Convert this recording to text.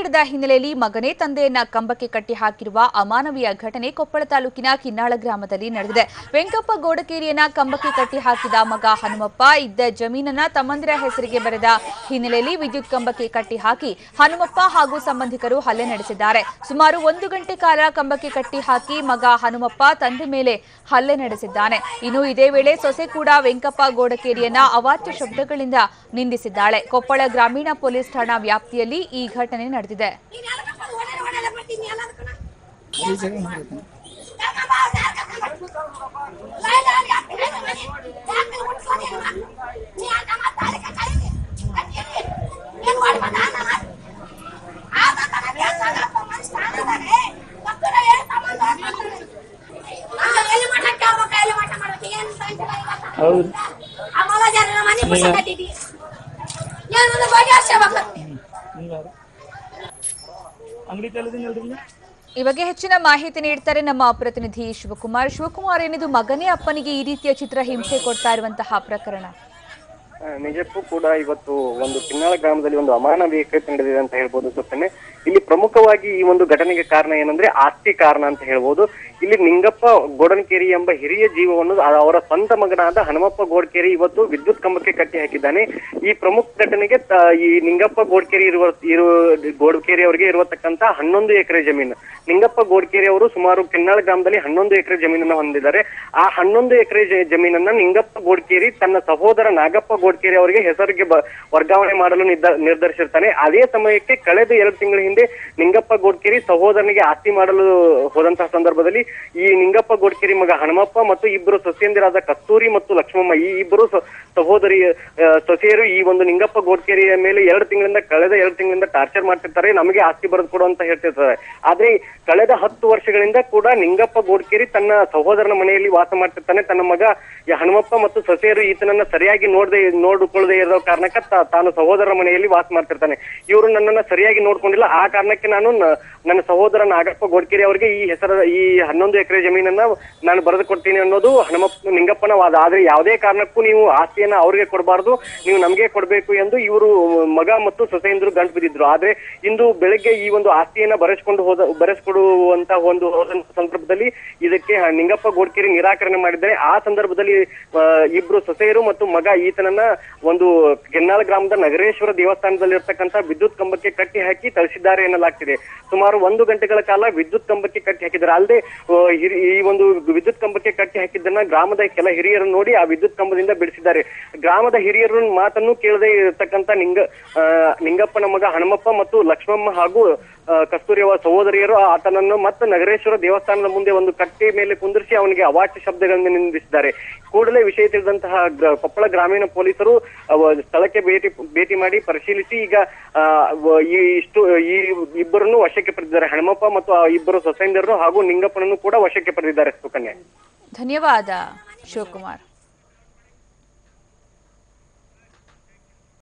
ನೀಡದ ಹಿನ್ನೆಲೆಯಲ್ಲಿ ಮಗನೇ ತಂದೆಯನ್ನ ಕಂಬಕ್ಕೆ ಕಟ್ಟಿ ಹಾಕಿರುವ ಅಮಾನವೀಯ ಘಟನೆ ಕೊಪ್ಪಳ ತಾಲೂಕಿನ ಕಿನ್ನಾಳ ಗ್ರಾಮದಲ್ಲಿ ನಡೆದಿದೆ. ವೆಂಕಪ್ಪ ಗೋಡಕೇರಿಯನ್ನ ಕಂಬಕ್ಕೆ ಕಟ್ಟಿ ಹಾಕಿದ ಮಗ ಹನುಮಪ್ಪ ಇದ್ದ ಜಮೀನನ್ನ ತಮ್ಮಂದಿರ ಹೆಸರಿಗೆ ಬರೆದ ಹಿನ್ನೆಲೆಯಲ್ಲಿ ವಿದ್ಯುತ್ ಕಂಬಕ್ಕೆ ಕಟ್ಟಿ ಹಾಕಿ ಹನುಮಪ್ಪ ಹಾಗೂ ಸಂಬಂಧಿಕರು ಹಲ್ಲೆ ನಡೆಸಿದ್ದಾರೆ. ಸುಮಾರು 1 ಗಂಟೆ ಕಾಲ ಕಂಬಕ್ಕೆ ಕಟ್ಟಿ ಹಾಕಿ ಮಗ ಹನುಮಪ್ಪ ತಂದೆ ಮೇಲೆ ಹಲ್ಲೆ ನಡೆಸಿದ್ದಾನೆ. ಇನ್ನು ಇದೇ ವೇಳೆ ಸೊಸೆ ಕೂಡ ವೆಂಕಪ್ಪ ಗೋಡಕೇರಿಯನ್ನ ಅವಾಚ್ಯ ಶಬ್ದಗಳಿಂದ ನಿಂದಿಸಿದ್ದಾಳೆ. ಕೊಪ್ಪಳ ಗ್ರಾಮೀಣ ಪೊಲೀಸ್ ಠಾಣಾ ವ್ಯಾಪ್ತಿಯಲ್ಲಿ ಈ ಘಟನೆ ನಡೆದಿದೆ. ಈ ಬಗ್ಗೆ ಹೆಚ್ಚಿನ ಮಾಹಿತಿ ನೀಡ್ತಾರೆ ನಮ್ಮ ಪ್ರತಿನಿಧಿ ಶಿವಕುಮಾರ್. ಏನಿದು ಮಗನೇ ಅಪ್ಪನಿಗೆ ಈ ರೀತಿಯ ಚಿತ್ರ ಹಿಂಸೆ ಕೊಡ್ತಾ ಇರುವಂತಹ ಪ್ರಕರಣ? ನಿಜಕ್ಕೂ ಕೂಡ ಇವತ್ತು ಒಂದು ಕಿನ್ನಾಳ ಗ್ರಾಮದಲ್ಲಿ ಒಂದು ಅಮಾನವೀಯ ಕೃತ್ಯ ನಡೆದಿದೆ ಅಂತ ಹೇಳ್ಬೋದು. ಸುತ್ತನೆ ಇಲ್ಲಿ ಪ್ರಮುಖವಾಗಿ ಈ ಒಂದು ಘಟನೆಗೆ ಕಾರಣ ಏನಂದ್ರೆ ಆಸ್ತಿ ಕಾರಣ ಅಂತ ಹೇಳ್ಬೋದು. ಇಲ್ಲಿ ನಿಂಗಪ್ಪ ಗೋಡನಕೇರಿ ಎಂಬ ಹಿರಿಯ ಜೀವವನ್ನು ಅವರ ಸ್ವಂತ ಮಗನಾದ ಹನುಮಪ್ಪ ಗೋಡಕೇರಿ ಇವತ್ತು ವಿದ್ಯುತ್ ಕಂಬಕ್ಕೆ ಕಟ್ಟಿ ಹಾಕಿದ್ದಾನೆ. ಈ ಪ್ರಮುಖ ಘಟನೆಗೆ ಈ ನಿಂಗಪ್ಪ ಗೋಡಕೇರಿ ಅವರಿಗೆ ಇರತಕ್ಕಂತ 11 ಎಕರೆ ಜಮೀನು. ನಿಂಗಪ್ಪ ಗೋಡಕೇರಿ ಅವರು ಸುಮಾರು ಕಿನ್ನಾಳ ಗ್ರಾಮದಲ್ಲಿ 11 ಎಕರೆ ಜಮೀನನ್ನ ಹೊಂದಿದ್ದಾರೆ. ಆ 11 ಎಕರೆ ಜಮೀನನ್ನ ನಿಂಗಪ್ಪ ಗೋಡಕೇರಿ ತನ್ನ ಸಹೋದರ ನಾಗಪ್ಪ ಗೋಡಕೇರಿ ಅವರಿಗೆ ಹೆಸರಿಗೆ ವರ್ಗಾವಣೆ ಮಾಡಲು ನಿರ್ಧರಿಸಿರ್ತಾನೆ. ಅದೇ ಸಮಯಕ್ಕೆ ಕಳೆದ 2 ತಿಂಗಳ ಹಿಂದೆ ನಿಂಗಪ್ಪ ಗೋಡಕೇರಿ ಸಹೋದರನಿಗೆ ಆಸ್ತಿ ಮಾಡಲು ಹೋದಂತಹ ಸಂದರ್ಭದಲ್ಲಿ ಈ ನಿಂಗಪ್ಪ ಗೋಡಕೇರಿ ಮಗ ಹನುಮಪ್ಪ ಮತ್ತು ಇಬ್ಬರು ಸೊಸೆಯಂದಿರಾದ ಕಸ್ತೂರಿ ಮತ್ತು ಲಕ್ಷ್ಮಮ್ಮ, ಈ ಇಬ್ಬರು ಸೊಸೆಯರು ಈ ಒಂದು ನಿಂಗಪ್ಪ ಗೋಡಕೇರಿಯ ಮೇಲೆ ಕಳೆದ 2 ತಿಂಗಳಿಂದ ಟಾರ್ಚರ್ ಮಾಡ್ತಿರ್ತಾರೆ. ನಮಗೆ ಆಸ್ತಿ ಬರೆದು ಕೊಡು ಅಂತ ಹೇಳ್ತಿರ್ತಾರೆ. ಆದ್ರೆ ಕಳೆದ 10 ವರ್ಷಗಳಿಂದ ಕೂಡ ನಿಂಗಪ್ಪ ಗೋಡಕೇರಿ ತನ್ನ ಸಹೋದರನ ಮನೆಯಲ್ಲಿ ವಾಸ ಮಾಡ್ತಿರ್ತಾನೆ. ತನ್ನ ಮಗ ಹನುಮಪ್ಪ ಮತ್ತು ಸೊಸೆಯರು ಈತನನ್ನ ಸರಿಯಾಗಿ ನೋಡಿಕೊಳ್ಳದೆ ಇರೋ ಕಾರಣಕ್ಕೆ ತಾನು ಸಹೋದರನ ಮನೆಯಲ್ಲಿ ವಾಸ ಮಾಡ್ತಿರ್ತಾನೆ. ಇವರು ನನ್ನನ್ನ ಸರಿಯಾಗಿ ನೋಡ್ಕೊಂಡಿಲ್ಲ, ಆ ಕಾರಣಕ್ಕೆ ನಾನು ನನ್ನ ಸಹೋದರ ನಾಗಪ್ಪ ಗೋಡಕೇರಿ ಅವರಿಗೆ ಈ 11 ಎಕರೆ ಜಮೀನನ್ನ ನಾನು ಬರೆದು ಕೊಡ್ತೀನಿ ಅನ್ನೋದು ನಿಂಗಪ್ಪನ ವಾದ. ಆದ್ರೆ ಯಾವುದೇ ಕಾರಣಕ್ಕೂ ನೀವು ಆಸ್ತಿಯನ್ನ ಅವ್ರಿಗೆ ಕೊಡಬಾರ್ದು, ನೀವು ನಮ್ಗೆ ಕೊಡ್ಬೇಕು ಎಂದು ಇವರು ಮಗ ಮತ್ತು ಸೊಸೆಯಂದ್ರು ಗಂಟು ಬಿದ್ದಿದ್ರು. ಆದ್ರೆ ಇಂದು ಬೆಳಗ್ಗೆ ಈ ಒಂದು ಆಸ್ತಿಯನ್ನ ಬರೆಸ್ಕೊಡುವಂತ ಒಂದು ಸಂದರ್ಭದಲ್ಲಿ ಇದಕ್ಕೆ ನಿಂಗಪ್ಪ ಗೋಡಕೇರಿ ನಿರಾಕರಣೆ ಮಾಡಿದ್ದಾರೆ. ಆ ಸಂದರ್ಭದಲ್ಲಿ ಇಬ್ರು ಸೊಸೆಯರು ಮತ್ತು ಮಗ ಈತನನ್ನ ಒಂದು ಕಿನ್ನಾಳ ಗ್ರಾಮದ ನಗರೇಶ್ವರ ದೇವಸ್ಥಾನದಲ್ಲಿ ಇರ್ತಕ್ಕಂಥ ವಿದ್ಯುತ್ ಕಂಬಕ್ಕೆ ಕಟ್ಟಿ ಹಾಕಿ ತಳಿಸಿದ್ದಾರೆ ಎನ್ನಲಾಗ್ತಿದೆ. ಸುಮಾರು 1 ಗಂಟೆಗಳ ಕಾಲ ವಿದ್ಯುತ್ ಕಂಬಕ್ಕೆ ಕಟ್ಟಿ ಹಾಕಿದ್ದಾರೆ. ಅಲ್ಲದೆ ಈ ಒಂದು ವಿದ್ಯುತ್ ಕಂಬಕ್ಕೆ ಕಟ್ಟಿ ಹಾಕಿದ್ದನ್ನ ಗ್ರಾಮದ ಕೆಲ ಹಿರಿಯರು ನೋಡಿ ಆ ವಿದ್ಯುತ್ ಕಂಬದಿಂದ ಬಿಡಿಸಿದ್ದಾರೆ. ಗ್ರಾಮದ ಹಿರಿಯರ ಮಾತನ್ನು ಕೇಳದೆ ಇರತಕ್ಕಂತ ನಿಂಗಪ್ಪನ ಮಗ ಹನುಮಪ್ಪ ಮತ್ತು ಲಕ್ಷ್ಮಮ್ಮ ಹಾಗೂ ಕಸ್ತೂರಿ ಅವರ ಸಹೋದರಿಯರು ಆತನನ್ನು ಮತ್ತೆ ನಗರೇಶ್ವರ ದೇವಸ್ಥಾನದ ಮುಂದೆ ಒಂದು ಕಟ್ಟೆ ಮೇಲೆ ಕುಂದಿರಿಸಿ ಅವನಿಗೆ ಅವಾಚ್ಯ ಶಬ್ದಗಳನ್ನು ನಿಂದಿಸಿದ್ದಾರೆ. ಕೂಡಲೇ ವಿಷಯ ತಿಳಿದಂತಹ ಕೊಪ್ಪಳ ಗ್ರಾಮೀಣ ಪೊಲೀಸರು ಸ್ಥಳಕ್ಕೆ ಭೇಟಿ ಮಾಡಿ ಪರಿಶೀಲಿಸಿ ಈಗ ಈ ಇಬ್ಬರನ್ನು ವಶಕ್ಕೆ ಪಡೆದಿದ್ದಾರೆ. ಹನುಮಪ್ಪ ಮತ್ತು ಇಬ್ಬರು ಸೊಸೆಯಂದಿರನ್ನು ಹಾಗೂ ನಿಂಗಪ್ಪನನ್ನು ಕೂಡ ವಶಕ್ಕೆ ಪಡೆದಿದ್ದಾರೆ. ಸುಕನ್ಯಾ, ಧನ್ಯವಾದ ಶಿವಕುಮಾರ್.